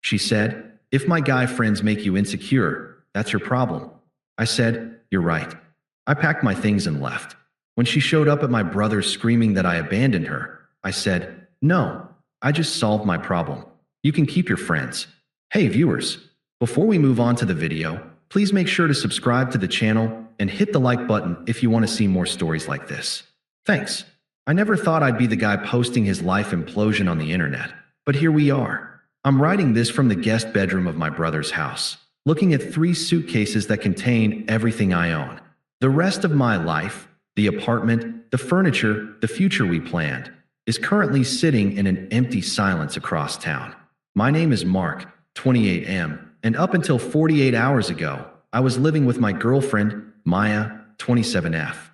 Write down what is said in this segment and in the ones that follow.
She said, "If my guy friends make you insecure, that's your problem." I said, "You're right." I packed my things and left. When she showed up at my brother's screaming that I abandoned her, I said, "No, I just solved my problem. You can keep your friends." Hey viewers, before we move on to the video, please make sure to subscribe to the channel and hit the like button if you want to see more stories like this. Thanks. I never thought I'd be the guy posting his life implosion on the internet, but here we are. I'm writing this from the guest bedroom of my brother's house, looking at 3 suitcases that contain everything I own. The rest of my life, the apartment, the furniture, the future we planned, is currently sitting in an empty silence across town. My name is Mark, 28M, and up until 48 hours ago, I was living with my girlfriend, Maya, 27F.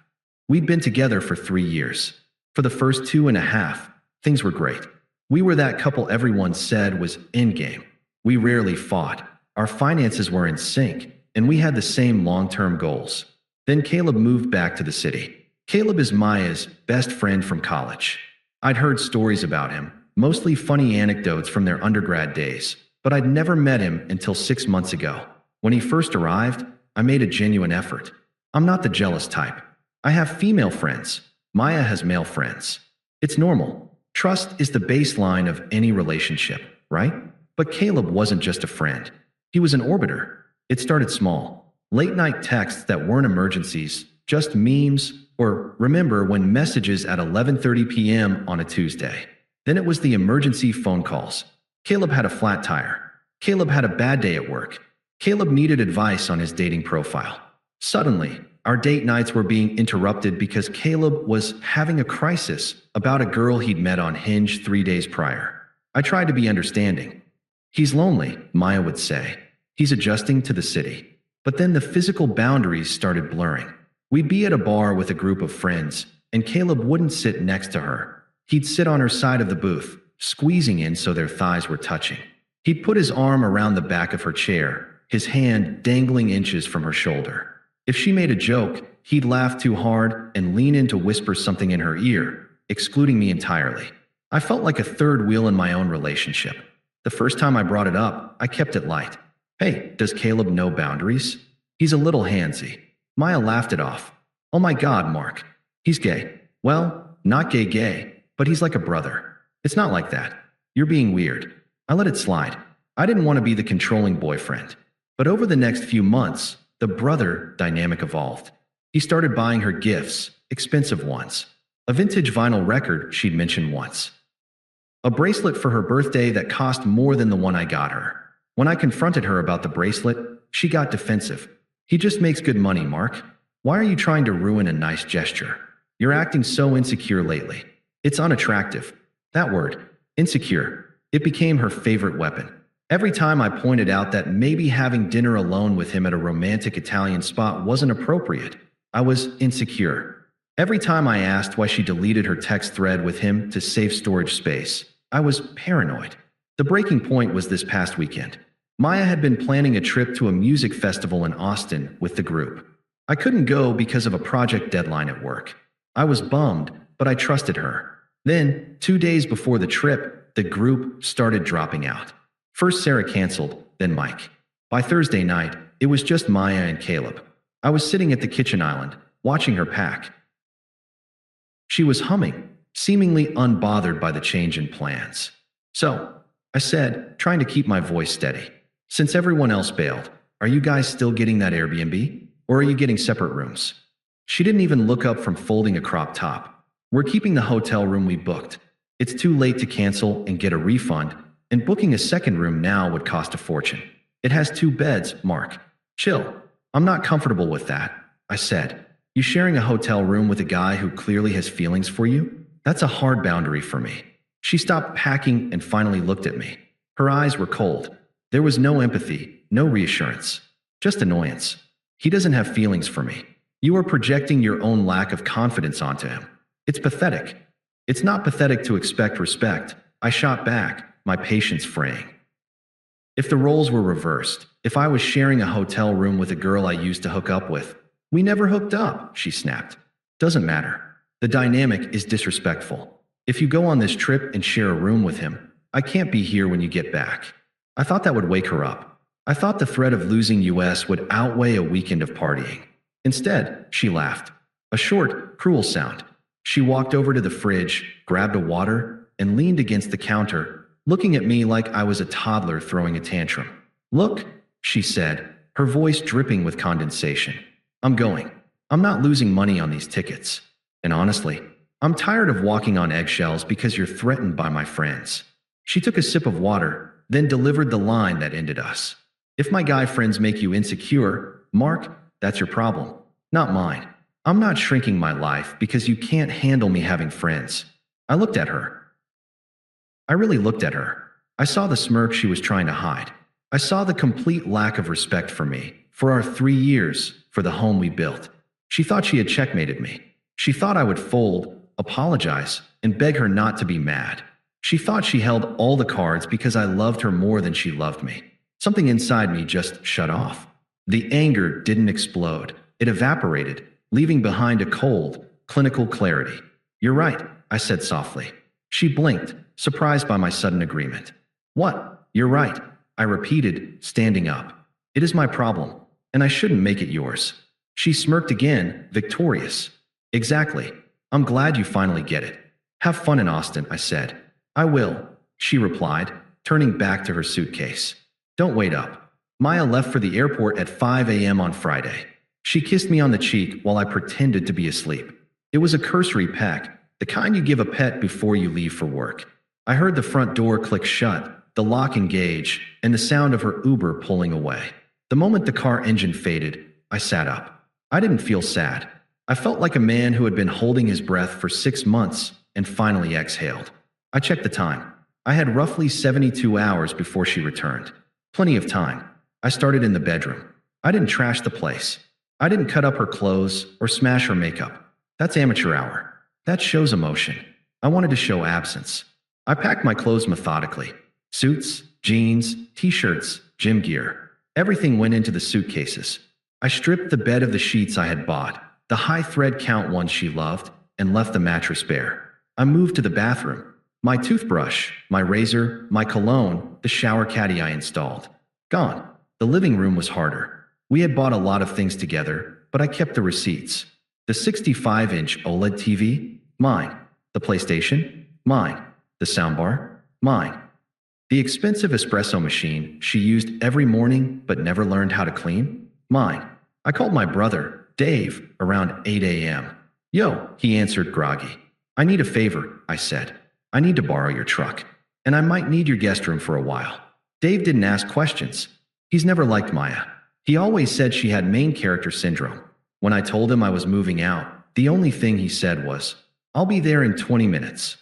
We'd been together for 3 years. For the first 2.5, things were great. We were that couple everyone said was endgame. We rarely fought, our finances were in sync, and we had the same long-term goals. Then Caleb moved back to the city. Caleb is Maya's best friend from college. I'd heard stories about him, mostly funny anecdotes from their undergrad days, but I'd never met him until 6 months ago. When he first arrived, I made a genuine effort. I'm not the jealous type. I have female friends. Maya has male friends. It's normal. Trust is the baseline of any relationship, right? But Caleb wasn't just a friend. He was an orbiter. It started small. Late-night texts that weren't emergencies, just memes, or remember when messages at 11:30 p.m. on a Tuesday. Then it was the emergency phone calls. Caleb had a flat tire. Caleb had a bad day at work. Caleb needed advice on his dating profile. Suddenly, our date nights were being interrupted because Caleb was having a crisis about a girl he'd met on Hinge 3 days prior. I tried to be understanding. He's lonely, Maya would say. He's adjusting to the city. But then the physical boundaries started blurring. We'd be at a bar with a group of friends, and Caleb wouldn't sit next to her. He'd sit on her side of the booth, squeezing in so their thighs were touching. He'd put his arm around the back of her chair, his hand dangling inches from her shoulder. If she made a joke, he'd laugh too hard and lean in to whisper something in her ear, excluding me entirely. I felt like a third wheel in my own relationship. The first time I brought it up, I kept it light. "Hey, does Caleb know boundaries? He's a little handsy." Maya laughed it off. "Oh my God, Mark. He's gay." "Well, not gay, but he's like a brother." "It's not like that. You're being weird." I let it slide. I didn't want to be the controlling boyfriend. But over the next few months, the brother dynamic evolved. He started buying her gifts, expensive ones. A vintage vinyl record she'd mentioned once. A bracelet for her birthday that cost more than the one I got her. When I confronted her about the bracelet, she got defensive. "He just makes good money, Mark. Why are you trying to ruin a nice gesture? You're acting so insecure lately. It's unattractive." That word, insecure, it became her favorite weapon. Every time I pointed out that maybe having dinner alone with him at a romantic Italian spot wasn't appropriate, I was insecure. Every time I asked why she deleted her text thread with him to save storage space, I was paranoid. The breaking point was this past weekend. Maya had been planning a trip to a music festival in Austin with the group. I couldn't go because of a project deadline at work. I was bummed, but I trusted her. Then, 2 days before the trip, the group started dropping out. First Sarah canceled, then Mike. By Thursday night, it was just Maya and Caleb. I was sitting at the kitchen island, watching her pack. She was humming, seemingly unbothered by the change in plans. "So," I said, trying to keep my voice steady, "since everyone else bailed, are you guys still getting that Airbnb? Or are you getting separate rooms?" She didn't even look up from folding a crop top. "We're keeping the hotel room we booked. It's too late to cancel and get a refund, and booking a second room now would cost a fortune. It has 2 beds, Mark. Chill. I'm not comfortable with that," I said. "You sharing a hotel room with a guy who clearly has feelings for you? That's a hard boundary for me." She stopped packing and finally looked at me. Her eyes were cold. There was no empathy, no reassurance, just annoyance. "He doesn't have feelings for me. You are projecting your own lack of confidence onto him. It's pathetic." "It's not pathetic to expect respect," I shot back, my patience fraying. "If the roles were reversed, if I was sharing a hotel room with a girl I used to hook up with." "We never hooked up," she snapped. "Doesn't matter. The dynamic is disrespectful. If you go on this trip and share a room with him, I can't be here when you get back." I thought that would wake her up. I thought the threat of losing US would outweigh a weekend of partying. Instead, she laughed. A short, cruel sound. She walked over to the fridge, grabbed a water, and leaned against the counter, looking at me like I was a toddler throwing a tantrum. "Look," she said, her voice dripping with condensation. "I'm going. I'm not losing money on these tickets. And honestly, I'm tired of walking on eggshells because you're threatened by my friends." She took a sip of water, then delivered the line that ended us. "If my guy friends make you insecure, Mark, that's your problem, not mine. I'm not shrinking my life because you can't handle me having friends." I looked at her. I really looked at her. I saw the smirk she was trying to hide. I saw the complete lack of respect for me, for our 3 years, for the home we built. She thought she had checkmated me. She thought I would fold, apologize, and beg her not to be mad. She thought she held all the cards because I loved her more than she loved me. Something inside me just shut off. The anger didn't explode. It evaporated, leaving behind a cold, clinical clarity. "You're right," I said softly. She blinked, surprised by my sudden agreement. "What? You're right," I repeated, standing up. "It is my problem, and I shouldn't make it yours." She smirked again, victorious. "Exactly. I'm glad you finally get it. Have fun in Austin," I said. "I will," she replied, turning back to her suitcase. "Don't wait up." Maya left for the airport at 5 a.m. on Friday. She kissed me on the cheek while I pretended to be asleep. It was a cursory peck, the kind you give a pet before you leave for work. I heard the front door click shut, the lock engage, and the sound of her Uber pulling away. The moment the car engine faded, I sat up. I didn't feel sad. I felt like a man who had been holding his breath for 6 months and finally exhaled. I checked the time. I had roughly 72 hours before she returned. Plenty of time. I started in the bedroom. I didn't trash the place. I didn't cut up her clothes or smash her makeup. That's amateur hour. That shows emotion. I wanted to show absence. I packed my clothes methodically. Suits, jeans, t-shirts, gym gear. Everything went into the suitcases. I stripped the bed of the sheets I had bought, the high thread count ones she loved, and left the mattress bare. I moved to the bathroom. My toothbrush, my razor, my cologne, the shower caddy I installed. Gone. The living room was harder. We had bought a lot of things together, but I kept the receipts. The 65-inch OLED TV? Mine. The PlayStation? Mine. The soundbar? Mine. The expensive espresso machine she used every morning but never learned how to clean? Mine. I called my brother, Dave, around 8 a.m. "Yo," he answered groggy. "I need a favor," I said. "I need to borrow your truck, and I might need your guest room for a while." Dave didn't ask questions. He's never liked Maya. He always said she had main character syndrome. When I told him I was moving out, the only thing he said was, "I'll be there in 20 minutes.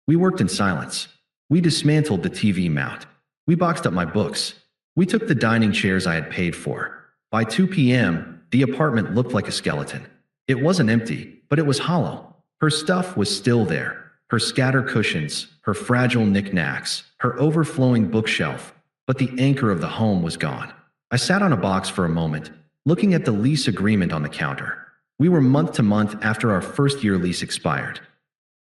We worked in silence. We dismantled the TV mount. We boxed up my books. We took the dining chairs I had paid for. By 2 p.m., the apartment looked like a skeleton. It wasn't empty, but it was hollow. Her stuff was still there. Her scattered cushions, her fragile knickknacks, her overflowing bookshelf, but the anchor of the home was gone. I sat on a box for a moment, looking at the lease agreement on the counter. We were month to month after our first-year lease expired.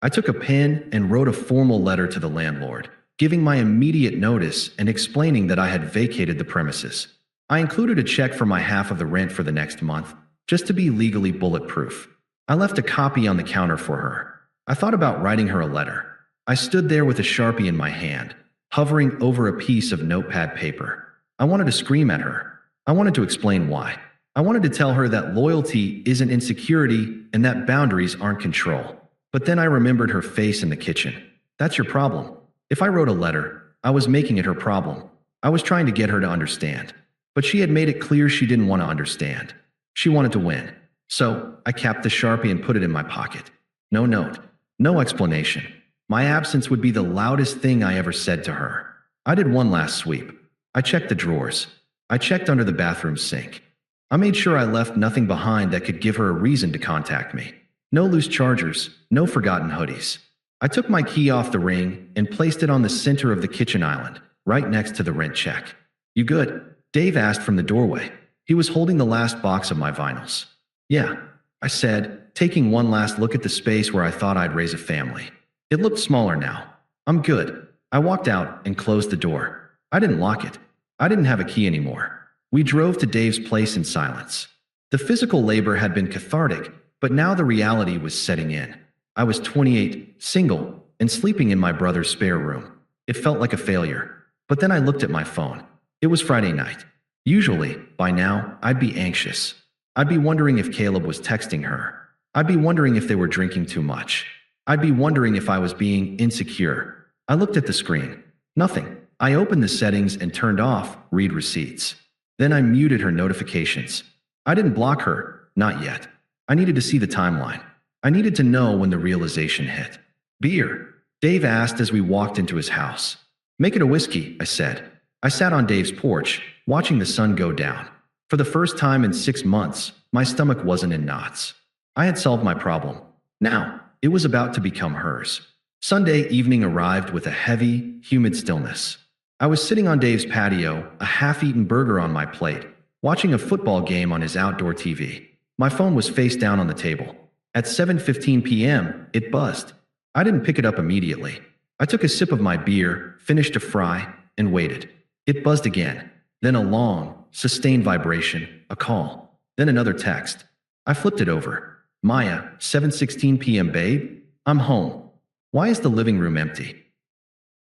I took a pen and wrote a formal letter to the landlord, giving my immediate notice and explaining that I had vacated the premises. I included a check for my half of the rent for the next month, just to be legally bulletproof. I left a copy on the counter for her. I thought about writing her a letter. I stood there with a Sharpie in my hand, hovering over a piece of notepad paper. I wanted to scream at her. I wanted to explain why. I wanted to tell her that loyalty isn't insecurity and that boundaries aren't control. But then I remembered her face in the kitchen. That's your problem. If I wrote a letter, I was making it her problem. I was trying to get her to understand. But she had made it clear she didn't want to understand. She wanted to win. So I capped the Sharpie and put it in my pocket. No note. No explanation. My absence would be the loudest thing I ever said to her. I did one last sweep. I checked the drawers. I checked under the bathroom sink. I made sure I left nothing behind that could give her a reason to contact me. No loose chargers, no forgotten hoodies. I took my key off the ring and placed it on the center of the kitchen island, right next to the rent check. "You good?" Dave asked from the doorway. He was holding the last box of my vinyls. "Yeah," I said, taking one last look at the space where I thought I'd raise a family. It looked smaller now. "I'm good." I walked out and closed the door. I didn't lock it. I didn't have a key anymore. We drove to Dave's place in silence. The physical labor had been cathartic, but now the reality was setting in. I was 28, single, and sleeping in my brother's spare room. It felt like a failure. But then I looked at my phone. It was Friday night. Usually, by now, I'd be anxious. I'd be wondering if Caleb was texting her. I'd be wondering if they were drinking too much. I'd be wondering if I was being insecure. I looked at the screen. Nothing. I opened the settings and turned off read receipts. Then I muted her notifications. I didn't block her, not yet. I needed to see the timeline. I needed to know when the realization hit. Beer, Dave asked as we walked into his house. Make it a whiskey, I said. I sat on Dave's porch, watching the sun go down. For the first time in 6 months, my stomach wasn't in knots. I had solved my problem. Now, it was about to become hers. Sunday evening arrived with a heavy, humid stillness. I was sitting on Dave's patio, a half-eaten burger on my plate, watching a football game on his outdoor TV. My phone was face down on the table. At 7:15 p.m., it buzzed. I didn't pick it up immediately. I took a sip of my beer, finished a fry, and waited. It buzzed again. Then a long, sustained vibration, a call. Then another text. I flipped it over. Maya, 7:16 p.m. babe, I'm home. Why is the living room empty?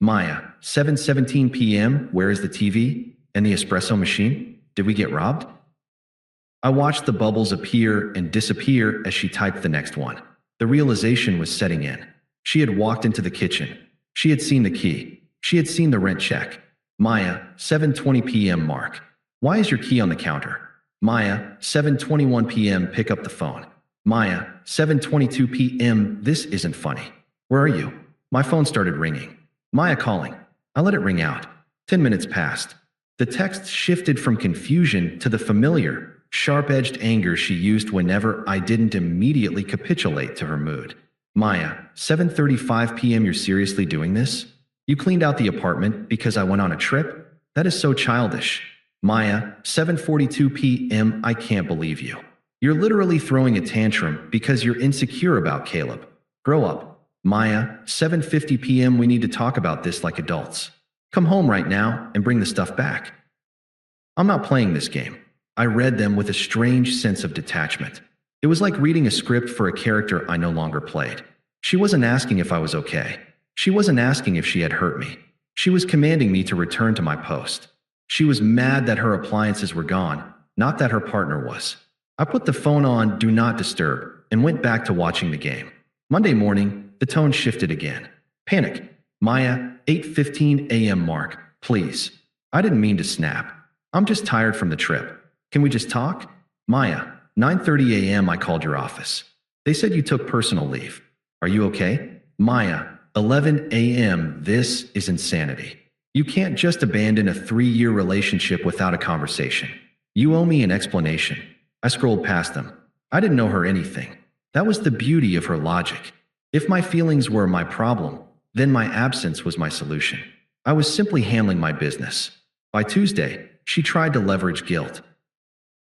Maya, 7:17 p.m. Where is the TV? And the espresso machine? Did we get robbed? I watched the bubbles appear and disappear as she typed the next one. The realization was setting in. She had walked into the kitchen. She had seen the key. She had seen the rent check. Maya, 7:20 p.m. mark. Why is your key on the counter? Maya, 7:21 p.m. pick up the phone. Maya, 7:22 p.m. This isn't funny. Where are you? My phone started ringing. Maya calling. I let it ring out. 10 minutes passed. The text shifted from confusion to the familiar, sharp-edged anger she used whenever I didn't immediately capitulate to her mood. Maya, 7:35 p.m. You're seriously doing this? You cleaned out the apartment because I went on a trip? That is so childish. Maya, 7:42 p.m. I can't believe you. You're literally throwing a tantrum because you're insecure about Caleb. Grow up. Maya, 7:50 p.m. We need to talk about this like adults. Come home right now and bring the stuff back. I'm not playing this game. I read them with a strange sense of detachment. It was like reading a script for a character I no longer played. She wasn't asking if I was okay. She wasn't asking if she had hurt me. She was commanding me to return to my post. She was mad that her appliances were gone, not that her partner was. I put the phone on Do Not Disturb and went back to watching the game. Monday morning, the tone shifted again. Panic. Maya, 8:15 a.m. mark. Please. I didn't mean to snap. I'm just tired from the trip. Can we just talk? Maya, 9:30 a.m. I called your office. They said you took personal leave. Are you okay? Maya, 11 a.m. This is insanity. You can't just abandon a 3-year relationship without a conversation. You owe me an explanation. I scrolled past them. I didn't know her anything. That was the beauty of her logic. If my feelings were my problem, then my absence was my solution. I was simply handling my business. By Tuesday, she tried to leverage guilt.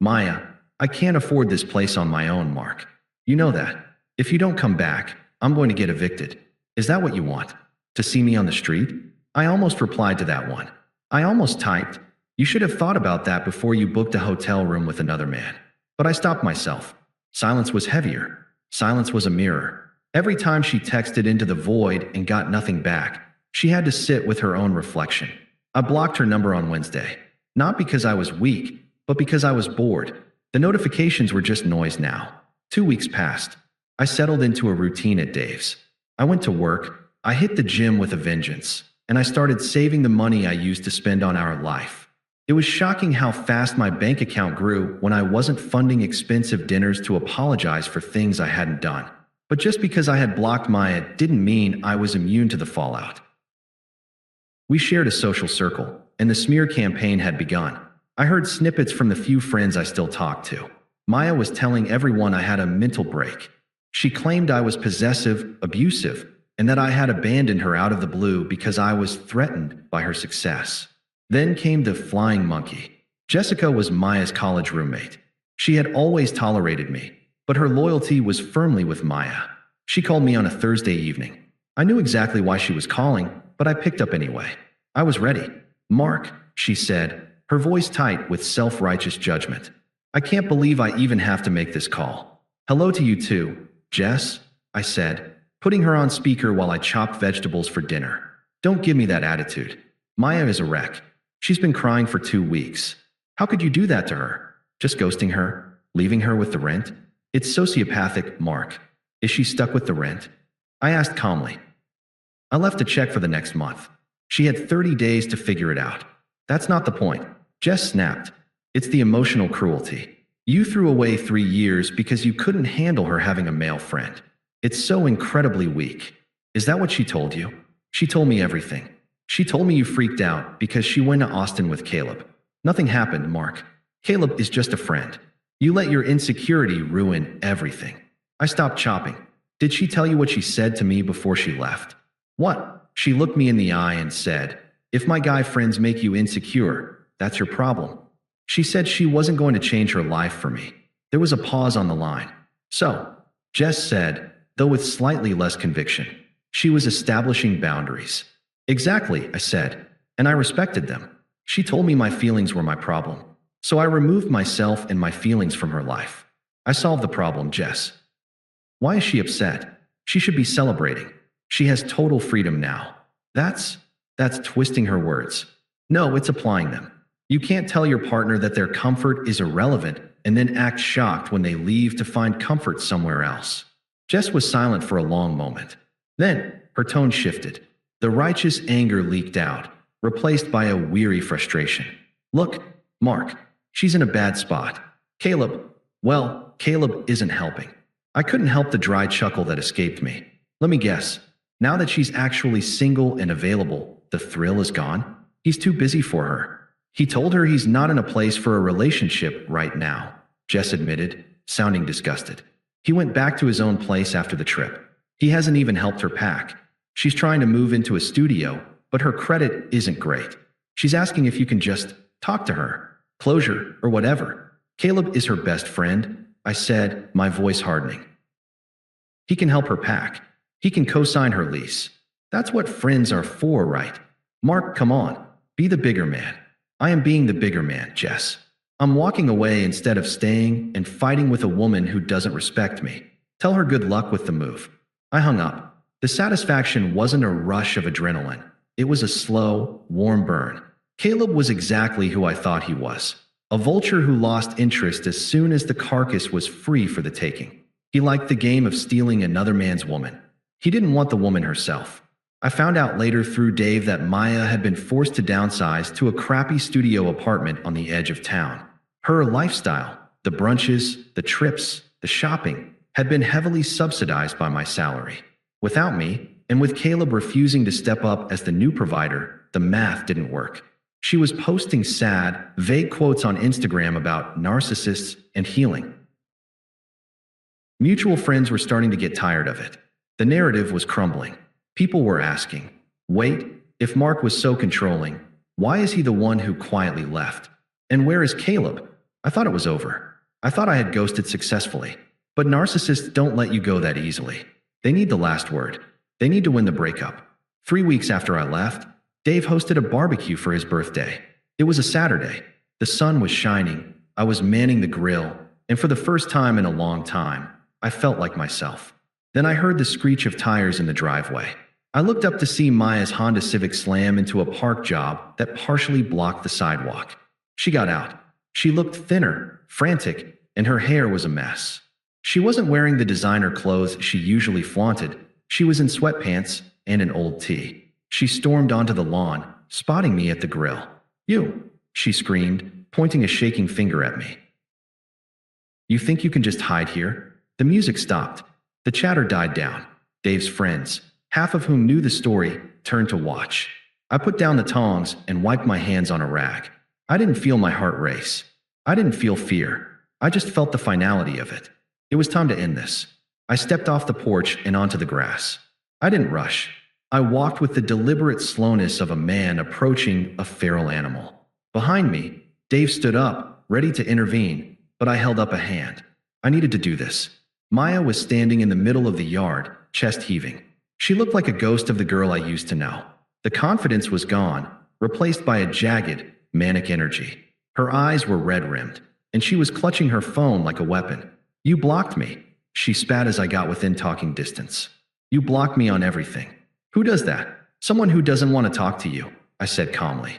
Maya, I can't afford this place on my own, Mark. You know that. If you don't come back, I'm going to get evicted. Is that what you want? To see me on the street? I almost replied to that one. I almost typed, you should have thought about that before you booked a hotel room with another man. But I stopped myself. Silence was heavier. Silence was a mirror. Every time she texted into the void and got nothing back, she had to sit with her own reflection. I blocked her number on Wednesday. Not because I was weak, but because I was bored. The notifications were just noise now. 2 weeks passed. I settled into a routine at Dave's. I went to work, I hit the gym with a vengeance, and I started saving the money I used to spend on our life. It was shocking how fast my bank account grew when I wasn't funding expensive dinners to apologize for things I hadn't done. But just because I had blocked Maya didn't mean I was immune to the fallout. We shared a social circle, and the smear campaign had begun. I heard snippets from the few friends I still talked to. Maya was telling everyone I had a mental break. She claimed I was possessive, abusive, and that I had abandoned her out of the blue because I was threatened by her success. Then came the flying monkey. Jessica was Maya's college roommate. She had always tolerated me, but her loyalty was firmly with Maya. She called me on a Thursday evening. I knew exactly why she was calling, but I picked up anyway. I was ready. Mark, she said, her voice tight with self-righteous judgment. I can't believe I even have to make this call. Hello to you too, Jess, I said, putting her on speaker while I chopped vegetables for dinner. Don't give me that attitude. Maya is a wreck. She's been crying for 2 weeks. How could you do that to her? Just ghosting her? Leaving her with the rent? It's sociopathic, Mark. Is she stuck with the rent? I asked calmly. I left a check for the next month. She had 30 days to figure it out. That's not the point. Jess snapped. It's the emotional cruelty. You threw away 3 years because you couldn't handle her having a male friend. It's so incredibly weak. Is that what she told you? She told me everything. She told me you freaked out because she went to Austin with Caleb. Nothing happened, Mark. Caleb is just a friend. You let your insecurity ruin everything. I stopped chopping. Did she tell you what she said to me before she left? What? She looked me in the eye and said, if my guy friends make you insecure, that's your problem. She said she wasn't going to change her life for me. There was a pause on the line. So, Jess said, though with slightly less conviction, she was establishing boundaries. Exactly, I said, and I respected them. She told me my feelings were my problem. So I removed myself and my feelings from her life. I solved the problem, Jess. Why is she upset? She should be celebrating. She has total freedom now. That's twisting her words. No, it's applying them. You can't tell your partner that their comfort is irrelevant and then act shocked when they leave to find comfort somewhere else. Jess was silent for a long moment. Then, her tone shifted. The righteous anger leaked out, replaced by a weary frustration. Look, Mark, she's in a bad spot. Caleb isn't helping. I couldn't help the dry chuckle that escaped me. Let me guess. Now that she's actually single and available, the thrill is gone? He's too busy for her. He told her he's not in a place for a relationship right now, Jess admitted, sounding disgusted. He went back to his own place after the trip. He hasn't even helped her pack. She's trying to move into a studio, but her credit isn't great. She's asking if you can just talk to her, closure, or whatever. Caleb is her best friend, I said, my voice hardening. He can help her pack. He can co-sign her lease. That's what friends are for, right? Mark, come on. Be the bigger man. I am being the bigger man, Jess. I'm walking away instead of staying and fighting with a woman who doesn't respect me. Tell her good luck with the move. I hung up. The satisfaction wasn't a rush of adrenaline. It was a slow, warm burn. Caleb was exactly who I thought he was. A vulture who lost interest as soon as the carcass was free for the taking. He liked the game of stealing another man's woman. He didn't want the woman herself. I found out later through Dave that Maya had been forced to downsize to a crappy studio apartment on the edge of town. Her lifestyle, the brunches, the trips, the shopping, had been heavily subsidized by my salary. Without me, and with Caleb refusing to step up as the new provider, the math didn't work. She was posting sad, vague quotes on Instagram about narcissists and healing. Mutual friends were starting to get tired of it. The narrative was crumbling. People were asking, wait, if Mark was so controlling, why is he the one who quietly left? And where is Caleb? I thought it was over. I thought I had ghosted successfully. But narcissists don't let you go that easily. They need the last word. They need to win the breakup. 3 weeks after I left, Dave hosted a barbecue for his birthday. It was a Saturday. The sun was shining. I was manning the grill, and for the first time in a long time, I felt like myself. Then I heard the screech of tires in the driveway. I looked up to see Maya's Honda Civic slam into a park job that partially blocked the sidewalk. She got out. She looked thinner, frantic, and her hair was a mess. She wasn't wearing the designer clothes she usually flaunted. She was in sweatpants and an old tee. She stormed onto the lawn, spotting me at the grill. You, she screamed, pointing a shaking finger at me. You think you can just hide here? The music stopped. The chatter died down. Dave's friends, half of whom knew the story, turned to watch. I put down the tongs and wiped my hands on a rag. I didn't feel my heart race. I didn't feel fear. I just felt the finality of it. It was time to end this. I stepped off the porch and onto the grass. I didn't rush. I walked with the deliberate slowness of a man approaching a feral animal. Behind me, Dave stood up, ready to intervene, but I held up a hand. I needed to do this. Maya was standing in the middle of the yard, chest heaving. She looked like a ghost of the girl I used to know. The confidence was gone, replaced by a jagged, manic energy. Her eyes were red-rimmed, and she was clutching her phone like a weapon. "You blocked me," she spat as I got within talking distance. "You blocked me on everything." "Who does that?" "Someone who doesn't want to talk to you," I said calmly.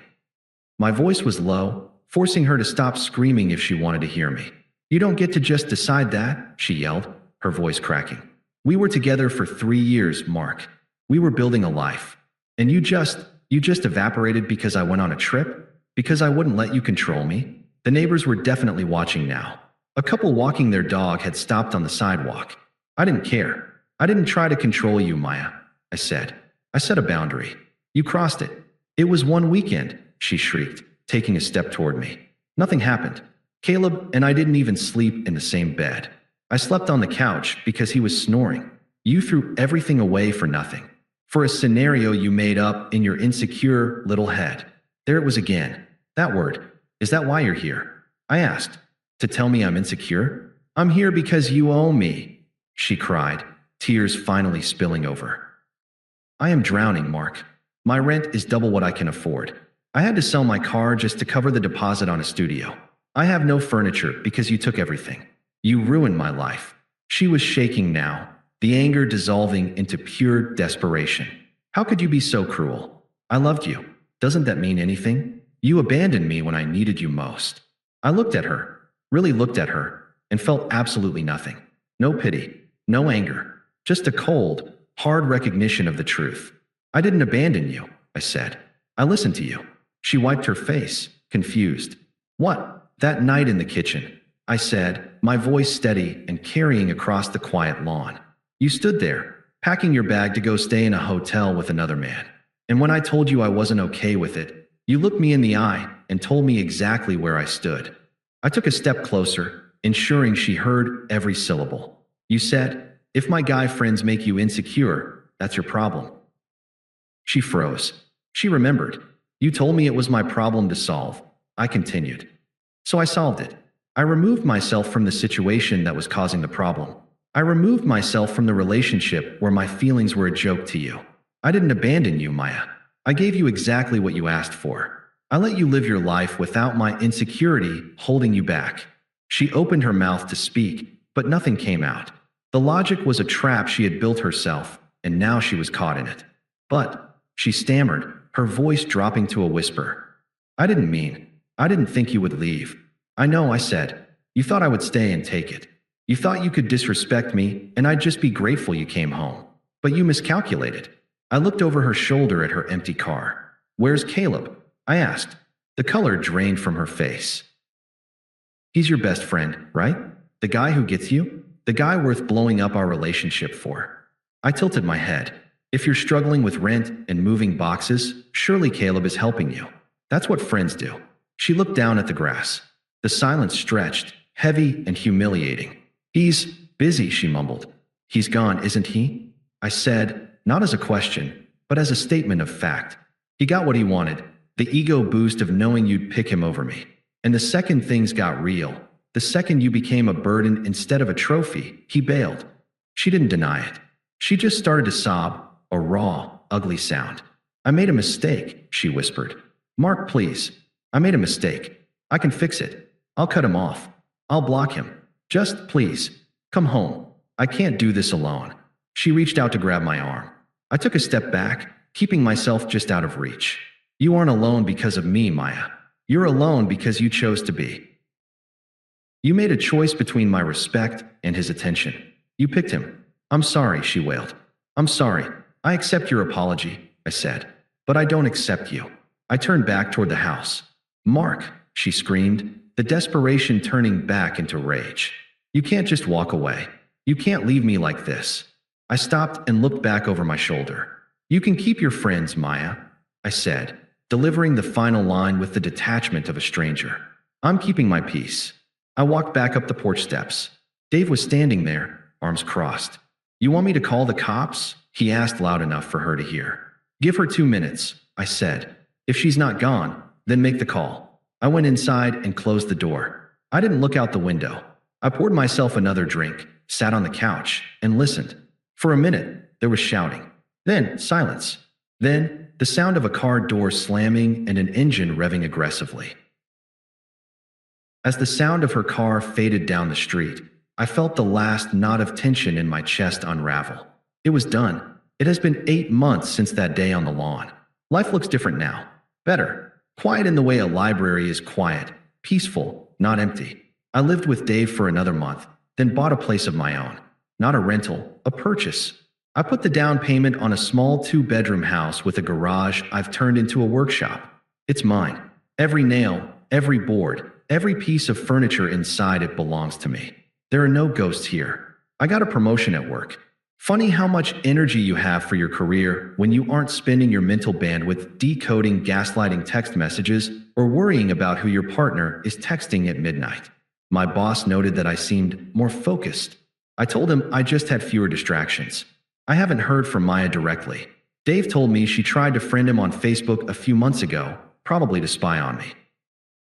My voice was low, forcing her to stop screaming if she wanted to hear me. "You don't get to just decide that," she yelled, her voice cracking. "We were together for 3 years, Mark. We were building a life. And you just evaporated because I went on a trip? Because I wouldn't let you control me?" The neighbors were definitely watching now. A couple walking their dog had stopped on the sidewalk. "I didn't care. I didn't try to control you, Maya," I said. "I set a boundary. You crossed it." "It was one weekend," she shrieked, taking a step toward me. "Nothing happened. Caleb and I didn't even sleep in the same bed. I slept on the couch because he was snoring. You threw everything away for nothing. For a scenario you made up in your insecure little head." There it was again. That word. "Is that why you're here?" I asked. "To tell me I'm insecure?" "I'm here because you owe me," she cried, tears finally spilling over. "I am drowning, Mark. My rent is double what I can afford. I had to sell my car just to cover the deposit on a studio. I have no furniture because you took everything. You ruined my life." She was shaking now, the anger dissolving into pure desperation. "How could you be so cruel? I loved you. Doesn't that mean anything? You abandoned me when I needed you most." I looked at her, really looked at her, and felt absolutely nothing. No pity, no anger, just a cold, hard recognition of the truth. "I didn't abandon you," I said. "I listened to you." She wiped her face, confused. "What?" "That night in the kitchen," I said, my voice steady and carrying across the quiet lawn. "You stood there, packing your bag to go stay in a hotel with another man. And when I told you I wasn't okay with it, you looked me in the eye and told me exactly where I stood." I took a step closer, ensuring she heard every syllable. "You said, if my guy friends make you insecure, that's your problem." She froze. She remembered. "You told me it was my problem to solve," I continued. "So I solved it. I removed myself from the situation that was causing the problem. I removed myself from the relationship where my feelings were a joke to you. I didn't abandon you, Maya. I gave you exactly what you asked for. I let you live your life without my insecurity holding you back." She opened her mouth to speak, but nothing came out. The logic was a trap she had built herself, and now she was caught in it. "But," she stammered, her voice dropping to a whisper. I didn't think you would leave." "I know," I said. "You thought I would stay and take it. You thought you could disrespect me, and I'd just be grateful you came home. But you miscalculated." I looked over her shoulder at her empty car. "Where's Caleb?" I asked. The color drained from her face. "He's your best friend, right? The guy who gets you? The guy worth blowing up our relationship for." I tilted my head. "If you're struggling with rent and moving boxes, surely Caleb is helping you. That's what friends do." She looked down at the grass. The silence stretched, heavy and humiliating. "He's busy," she mumbled. "He's gone, isn't he?" I said, not as a question, but as a statement of fact. "He got what he wanted, the ego boost of knowing you'd pick him over me. And the second things got real, the second you became a burden instead of a trophy, he bailed." She didn't deny it. She just started to sob, a raw, ugly sound. "I made a mistake," she whispered. "Mark, please. I made a mistake. I can fix it. I'll cut him off. I'll block him. Just, please, come home. I can't do this alone." She reached out to grab my arm. I took a step back, keeping myself just out of reach. "You aren't alone because of me, Maya. You're alone because you chose to be. You made a choice between my respect and his attention. You picked him." "I'm sorry," she wailed. "I'm sorry. I accept your apology," I said. "But I don't accept you." I turned back toward the house. "Mark," she screamed, the desperation turning back into rage. "You can't just walk away. You can't leave me like this." I stopped and looked back over my shoulder. "You can keep your friends, Maya," I said, delivering the final line with the detachment of a stranger. "I'm keeping my peace." I walked back up the porch steps. Dave was standing there, arms crossed. "You want me to call the cops?" he asked loud enough for her to hear. "Give her 2 minutes," I said. "If she's not gone, then make the call." I went inside and closed the door. I didn't look out the window. I poured myself another drink, sat on the couch, and listened. For a minute, there was shouting. Then silence. Then the sound of a car door slamming and an engine revving aggressively. As the sound of her car faded down the street, I felt the last knot of tension in my chest unravel. It was done. It has been 8 months since that day on the lawn. Life looks different now. Better. Quiet in the way a library is quiet. Peaceful, not empty. I lived with Dave for another month, then bought a place of my own. Not a rental, a purchase. I put the down payment on a small 2-bedroom house with a garage I've turned into a workshop. It's mine. Every nail, every board, every piece of furniture inside it belongs to me. There are no ghosts here. I got a promotion at work. Funny how much energy you have for your career when you aren't spending your mental bandwidth decoding gaslighting text messages or worrying about who your partner is texting at midnight. My boss noted that I seemed more focused. I told him I just had fewer distractions. I haven't heard from Maya directly. Dave told me she tried to friend him on Facebook a few months ago, probably to spy on me.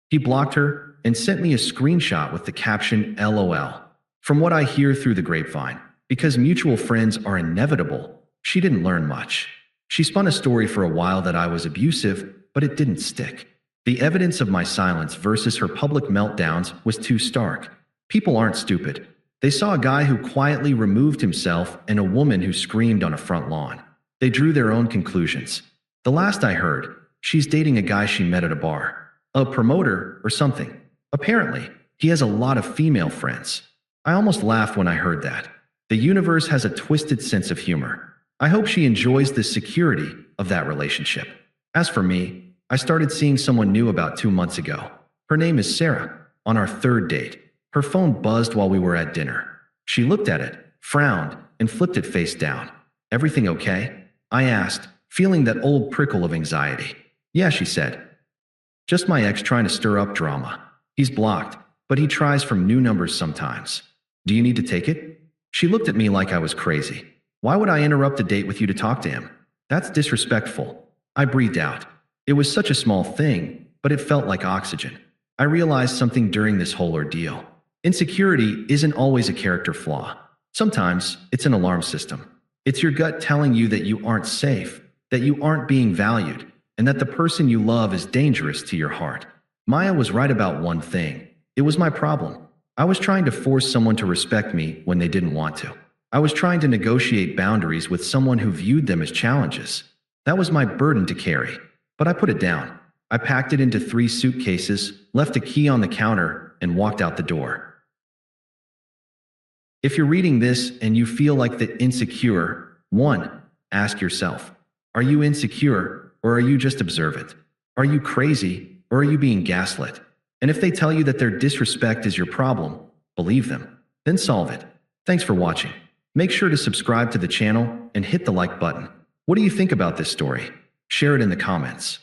He blocked her and sent me a screenshot with the caption LOL. From what I hear through the grapevine, because mutual friends are inevitable, she didn't learn much. She spun a story for a while that I was abusive, but it didn't stick. The evidence of my silence versus her public meltdowns was too stark. People aren't stupid. They saw a guy who quietly removed himself and a woman who screamed on a front lawn. They drew their own conclusions. The last I heard, she's dating a guy she met at a bar. A promoter or something. Apparently, he has a lot of female friends. I almost laughed when I heard that. The universe has a twisted sense of humor. I hope she enjoys the security of that relationship. As for me, I started seeing someone new about 2 months ago. Her name is Sarah. On our 3rd date, her phone buzzed while we were at dinner. She looked at it, frowned, and flipped it face down. "Everything okay?" I asked, feeling that old prickle of anxiety. "Yeah," she said. "Just my ex trying to stir up drama. He's blocked, but he tries from new numbers sometimes. Do you need to take it?" She looked at me like I was crazy. "Why would I interrupt a date with you to talk to him? That's disrespectful." I breathed out. It was such a small thing, but it felt like oxygen. I realized something during this whole ordeal. Insecurity isn't always a character flaw. Sometimes it's an alarm system. It's your gut telling you that you aren't safe, that you aren't being valued, and that the person you love is dangerous to your heart. Maya was right about one thing. It was my problem. I was trying to force someone to respect me when they didn't want to. I was trying to negotiate boundaries with someone who viewed them as challenges. That was my burden to carry. But I put it down. I packed it into 3 suitcases, left a key on the counter, and walked out the door. If you're reading this and you feel like the insecure, 1, ask yourself, are you insecure or are you just observant? Are you crazy or are you being gaslit? And if they tell you that their disrespect is your problem, believe them, then solve it. Thanks for watching. Make sure to subscribe to the channel and hit the like button. What do you think about this story? Share it in the comments.